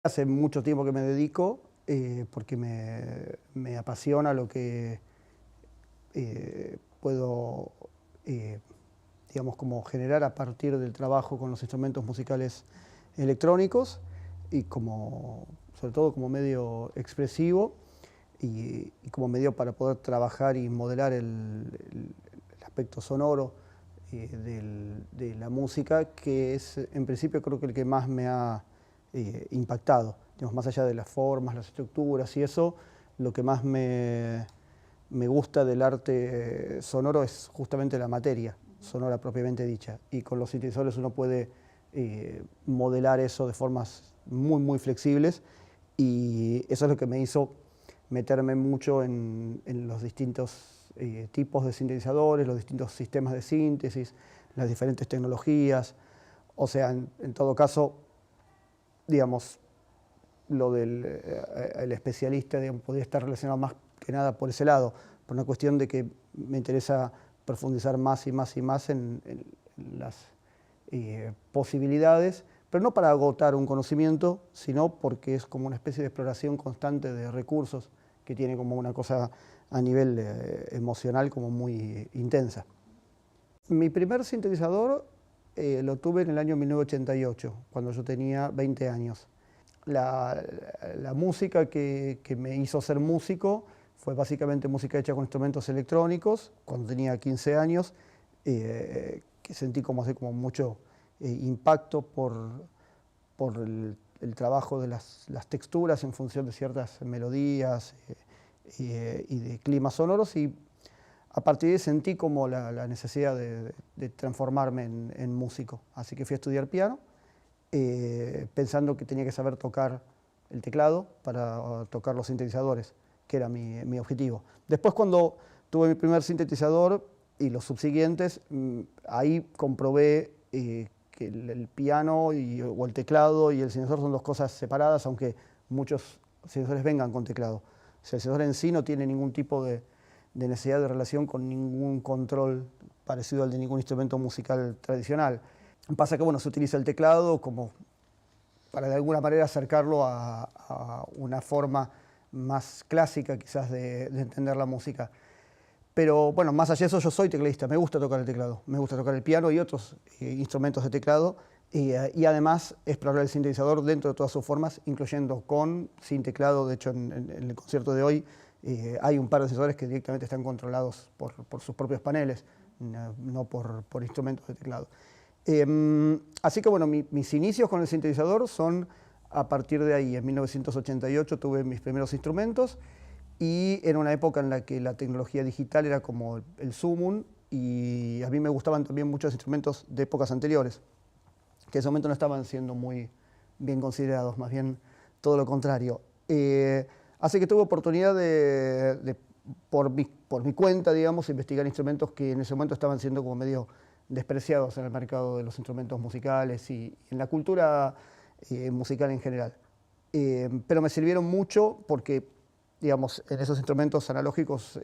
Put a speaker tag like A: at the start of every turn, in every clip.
A: Hace mucho tiempo que me dedico porque me apasiona lo que puedo, digamos, como generar a partir del trabajo con los instrumentos musicales electrónicos y sobre todo como medio expresivo y como medio para poder trabajar y modelar el aspecto sonoro de la música, que es en principio creo que el que más me ha impactado. Digamos, más allá de las formas, las estructuras y eso, lo que más me gusta del arte sonoro es justamente la materia sonora propiamente dicha. Y con los sintetizadores uno puede modelar eso de formas muy flexibles, y eso es lo que me hizo meterme mucho en los distintos tipos de sintetizadores, los distintos sistemas de síntesis, las diferentes tecnologías. O sea, en todo caso, digamos, lo del el especialista, digamos, podría estar relacionado más que nada por ese lado, por una cuestión de que me interesa profundizar más y más y más en las posibilidades, pero no para agotar un conocimiento, sino porque es como una especie de exploración constante de recursos que tiene como una cosa a nivel emocional como muy intensa. Mi primer sintetizador lo tuve en el año 1988, cuando yo tenía 20 años. La música que me hizo ser músico fue básicamente música hecha con instrumentos electrónicos, cuando tenía 15 años, que sentí como mucho impacto por el trabajo de las texturas en función de ciertas melodías y de climas sonoros, y a partir de ahí sentí como la necesidad de transformarme en músico. Así que fui a estudiar piano, pensando que tenía que saber tocar el teclado para tocar los sintetizadores, que era mi objetivo. Después, cuando tuve mi primer sintetizador y los subsiguientes, ahí comprobé que el piano o el teclado y el sintetizador son dos cosas separadas, aunque muchos sintetizadores vengan con teclado. O sea, el sintetizador en sí no tiene ningún tipo de necesidad de relación con ningún control parecido al de ningún instrumento musical tradicional. Pasa que, bueno, se utiliza el teclado como para de alguna manera acercarlo a una forma más clásica quizás de entender la música. Pero bueno, más allá de eso, yo soy tecladista, me gusta tocar el teclado, me gusta tocar el piano y otros instrumentos de teclado, y además explorar el sintetizador dentro de todas sus formas, incluyendo con, sin teclado. De hecho, en el concierto de hoy hay un par de sintetizadores que directamente están controlados por sus propios paneles, no por instrumentos de teclado. Así que bueno, mis inicios con el sintetizador son a partir de ahí. En 1988 tuve mis primeros instrumentos, y era una época en la que la tecnología digital era como el sumum, y a mí me gustaban también muchos instrumentos de épocas anteriores, que en ese momento no estaban siendo muy bien considerados, más bien todo lo contrario. Así que tuve oportunidad por mi cuenta, digamos, investigar instrumentos que en ese momento estaban siendo como medio despreciados en el mercado de los instrumentos musicales y en la cultura musical en general. Pero me sirvieron mucho porque, digamos, en esos instrumentos analógicos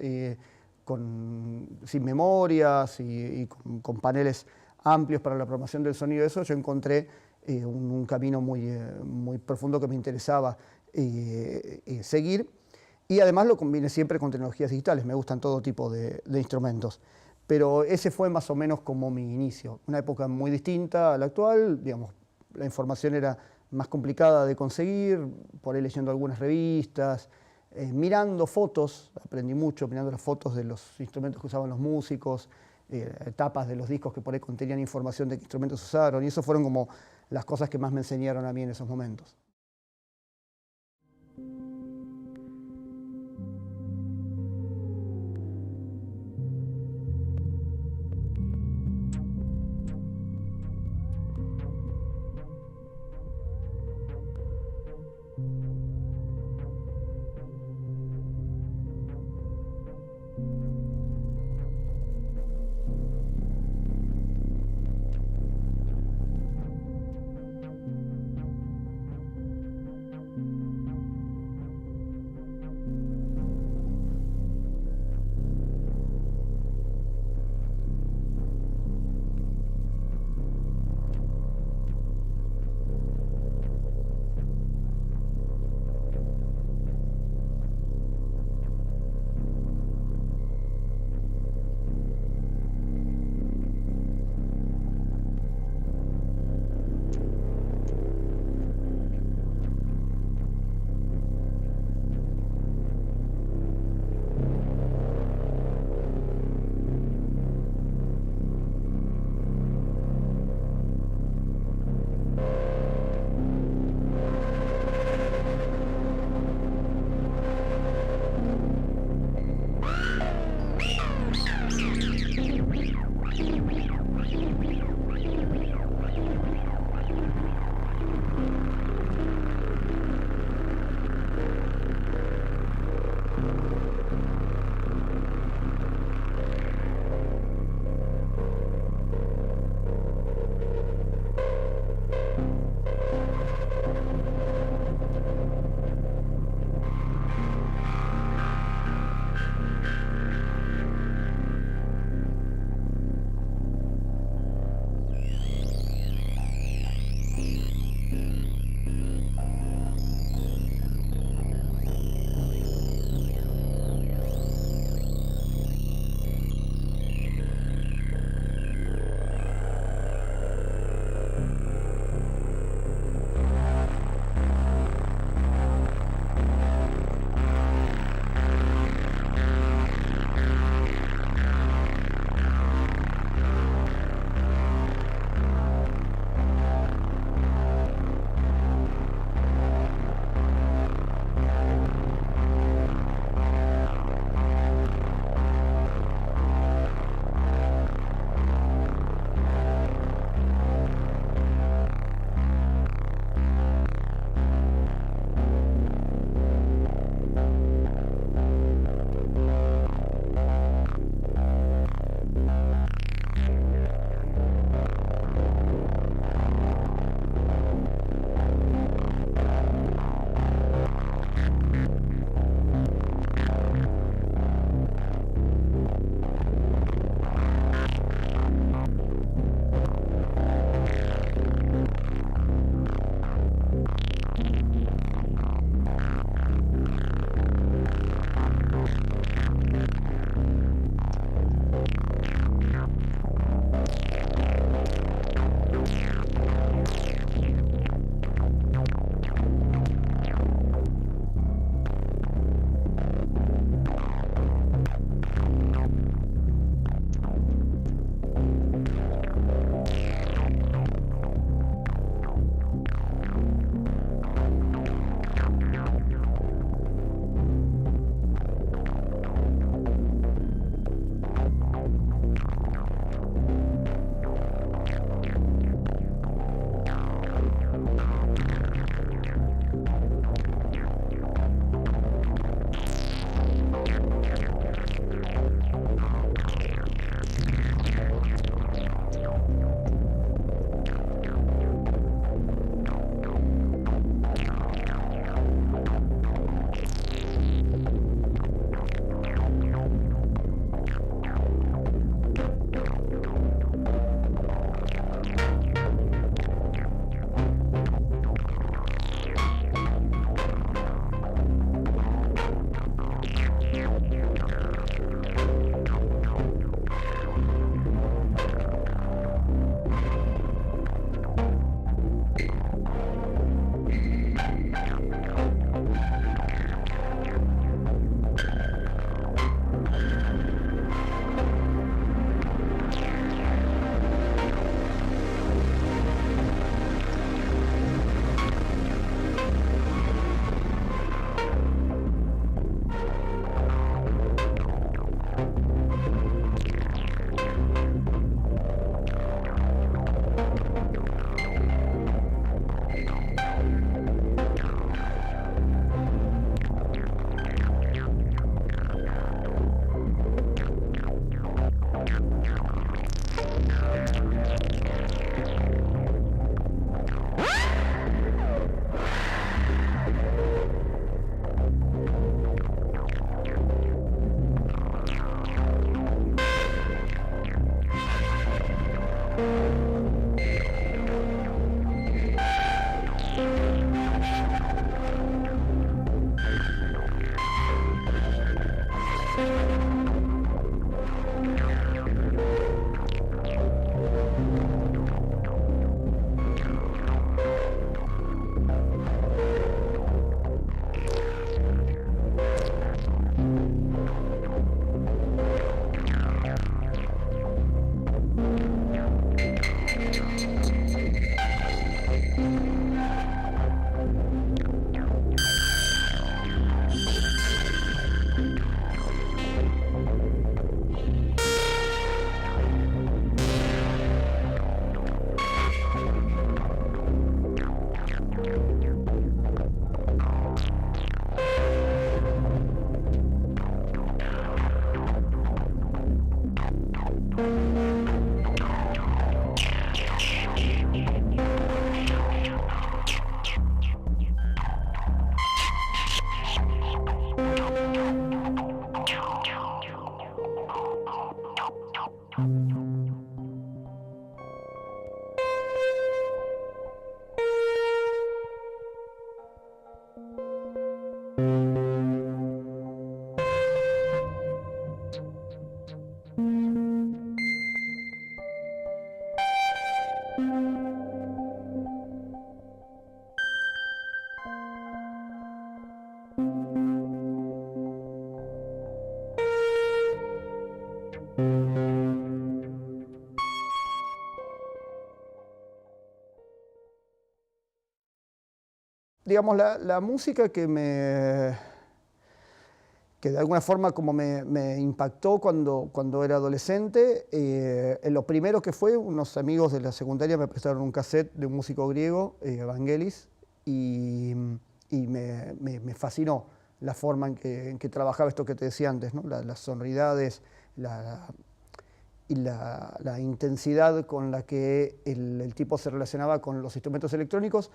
A: sin memorias y con paneles amplios para la programación del sonido, eso yo encontré un camino muy profundo que me interesaba seguir. Y además lo combiné siempre con tecnologías digitales, me gustan todo tipo de instrumentos. Pero ese fue más o menos como mi inicio, una época muy distinta a la actual. Digamos, la información era más complicada de conseguir, por ahí leyendo algunas revistas, mirando fotos, aprendí mucho mirando las fotos de los instrumentos que usaban los músicos, tapas de los discos que por ahí contenían información de qué instrumentos usaron, y eso fueron como las cosas que más me enseñaron a mí en esos momentos. digamos, la música que de alguna forma como me impactó cuando era adolescente, lo primero que fue, unos amigos de la secundaria me prestaron un cassette de un músico griego, Vangelis, y me fascinó la forma en que trabajaba esto que te decía antes, ¿no? Las sonoridades, y la intensidad con la que el tipo se relacionaba con los instrumentos electrónicos,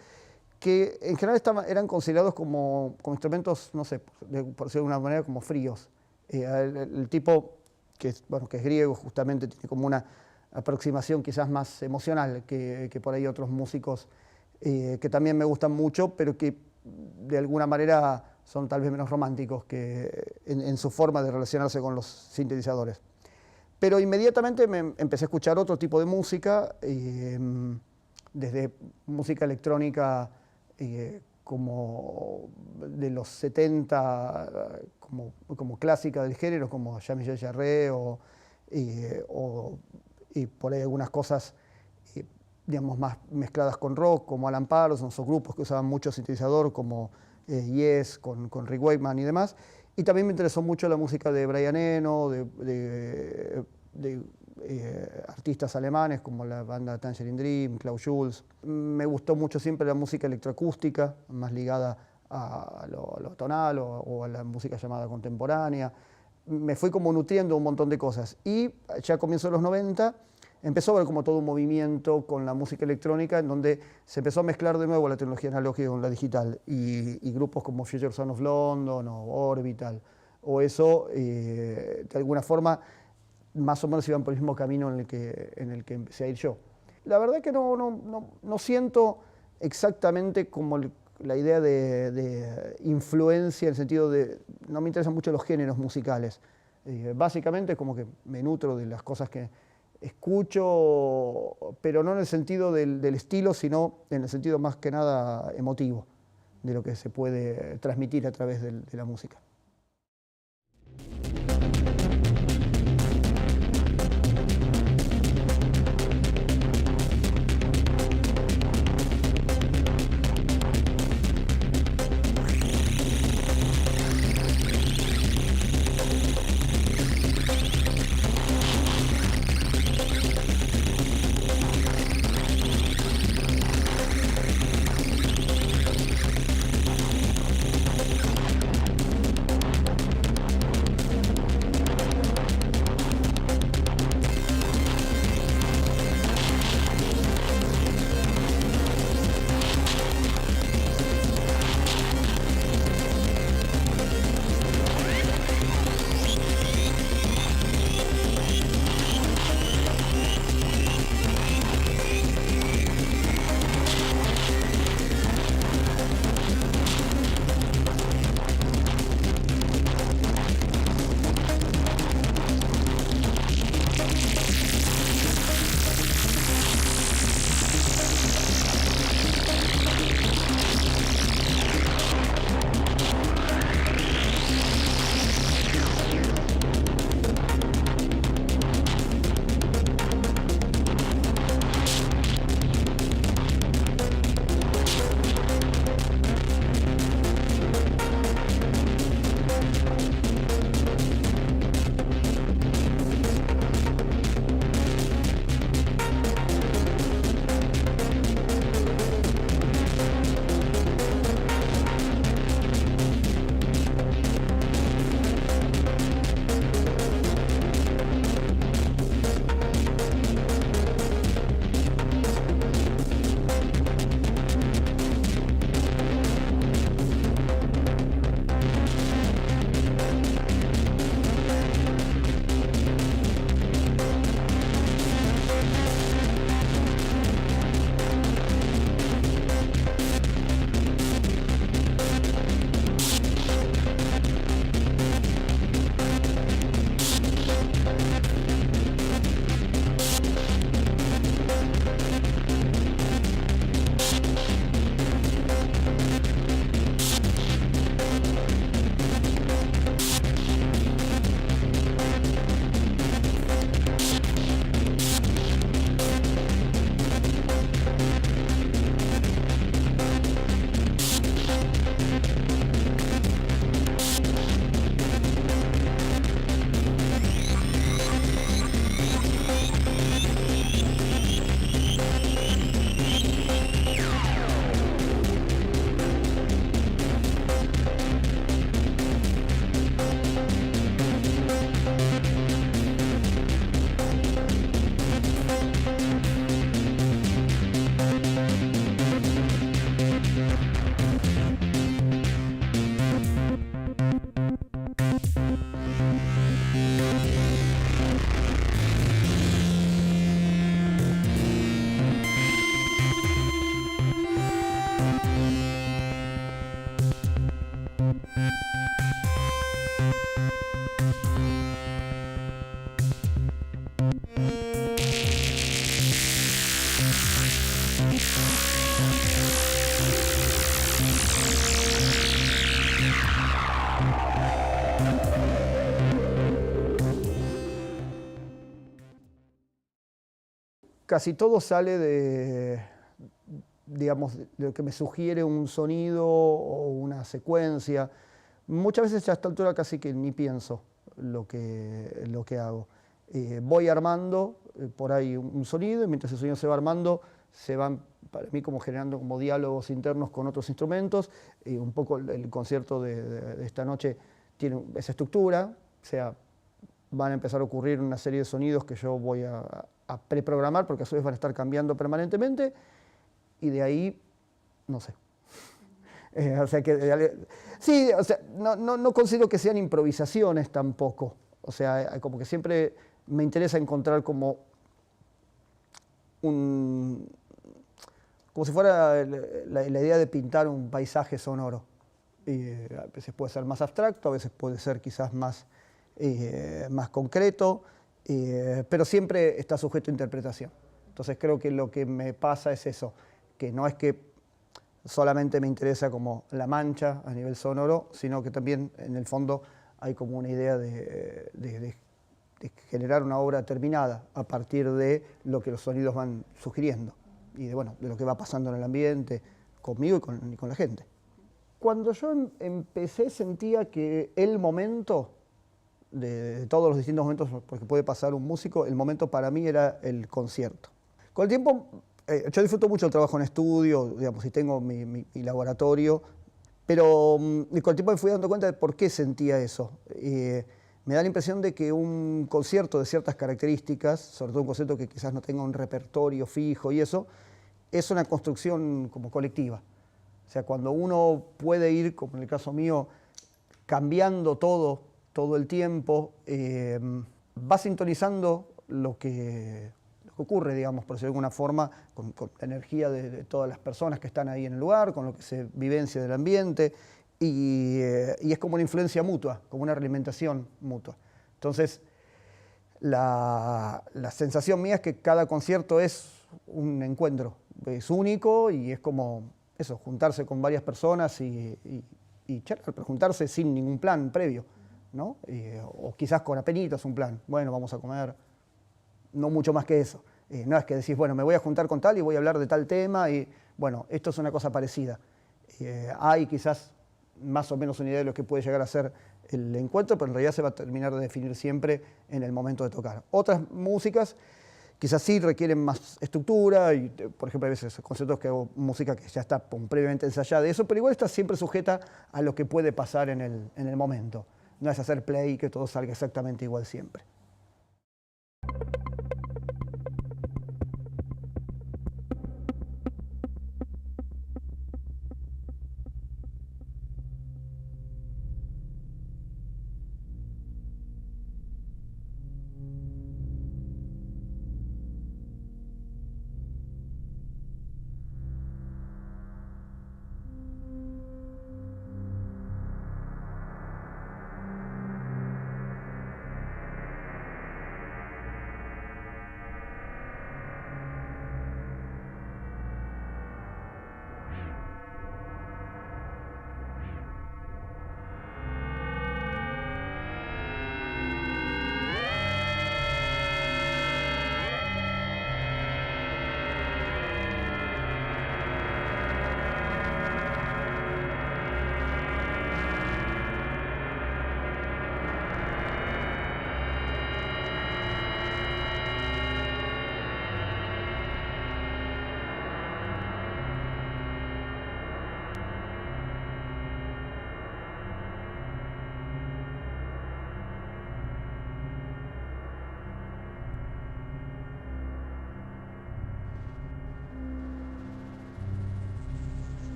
A: que en general eran considerados como instrumentos, no sé, por decirlo de alguna manera, como fríos. El tipo, bueno, que es griego, justamente tiene como una aproximación quizás más emocional que por ahí otros músicos que también me gustan mucho, pero que de alguna manera son tal vez menos románticos en su forma de relacionarse con los sintetizadores. Pero inmediatamente me empecé a escuchar otro tipo de música, desde música electrónica como de los 70, como clásica del género, como Jean-Michel Jarre y por ahí algunas cosas digamos, más mezcladas con rock, como Alan Parsons, o grupos que usaban mucho sintetizador, como Yes, con Rick Wakeman y demás. Y también me interesó mucho la música de Brian Eno, de artistas alemanes como la banda Tangerine Dream, Klaus Schulze. Me gustó mucho siempre la música electroacústica, más ligada a lo tonal o a la música llamada contemporánea. Me fui como nutriendo un montón de cosas. Y ya a comienzos de los 90 empezó a haber como todo un movimiento con la música electrónica en donde se empezó a mezclar de nuevo la tecnología analógica con la digital y grupos como Future Sound of London o Orbital o eso de alguna forma más o menos iban por el mismo camino en el que empecé a ir yo. La verdad que no siento exactamente como la idea de influencia en el sentido de no me interesan mucho los géneros musicales. Básicamente como que me nutro de las cosas que escucho, pero no en el sentido del estilo, sino en el sentido más que nada emotivo, de lo que se puede transmitir a través de la música. Casi todo sale de, digamos, de lo que me sugiere un sonido o una secuencia. Muchas veces a esta altura casi que ni pienso lo que hago. Voy armando por ahí un sonido y mientras el sonido se va armando, se van para mí como generando como diálogos internos con otros instrumentos. Un poco el concierto de esta noche tiene esa estructura, o sea, van a empezar a ocurrir una serie de sonidos que yo voy a preprogramar porque a su vez van a estar cambiando permanentemente y de ahí, no sé. O sea que, sí, o sea, no considero que sean improvisaciones tampoco. O sea, como que siempre me interesa encontrar como como si fuera la idea de pintar un paisaje sonoro. A veces puede ser más abstracto, a veces puede ser quizás más concreto, pero siempre está sujeto a interpretación. Entonces creo que lo que me pasa es eso, que no es que solamente me interesa como la mancha a nivel sonoro, sino que también en el fondo hay como una idea de generar una obra terminada a partir de lo que los sonidos van sugiriendo y de lo que va pasando en el ambiente, conmigo y con la gente. Cuando yo empecé sentía que el momento de todos los distintos momentos, porque puede pasar un músico, el momento para mí era el concierto. Con el tiempo, yo disfruto mucho el trabajo en estudio, digamos, y tengo mi laboratorio, pero con el tiempo me fui dando cuenta de por qué sentía eso. Me da la impresión de que un concierto de ciertas características, sobre todo un concierto que quizás no tenga un repertorio fijo y eso, es una construcción como colectiva. O sea, cuando uno puede ir, como en el caso mío, cambiando todo el tiempo, va sintonizando lo que ocurre, digamos, por decirlo de alguna forma, con la energía de todas las personas que están ahí en el lugar, con lo que se vivencia del ambiente, y es como una influencia mutua, como una realimentación mutua. Entonces, la sensación mía es que cada concierto es un encuentro, es único y es como eso, juntarse con varias personas y charlar, pero juntarse sin ningún plan previo, ¿no? O quizás con apenitas un plan, bueno, vamos a comer, no mucho más que eso. No es que decís, bueno, me voy a juntar con tal y voy a hablar de tal tema y, bueno, esto es una cosa parecida. Hay quizás más o menos una idea de lo que puede llegar a ser el encuentro, pero en realidad se va a terminar de definir siempre en el momento de tocar. Otras músicas quizás sí requieren más estructura, y por ejemplo hay veces conciertos que hago música que ya está previamente ensayada de eso, pero igual está siempre sujeta a lo que puede pasar en el momento. No es hacer play y que todo salga exactamente igual siempre.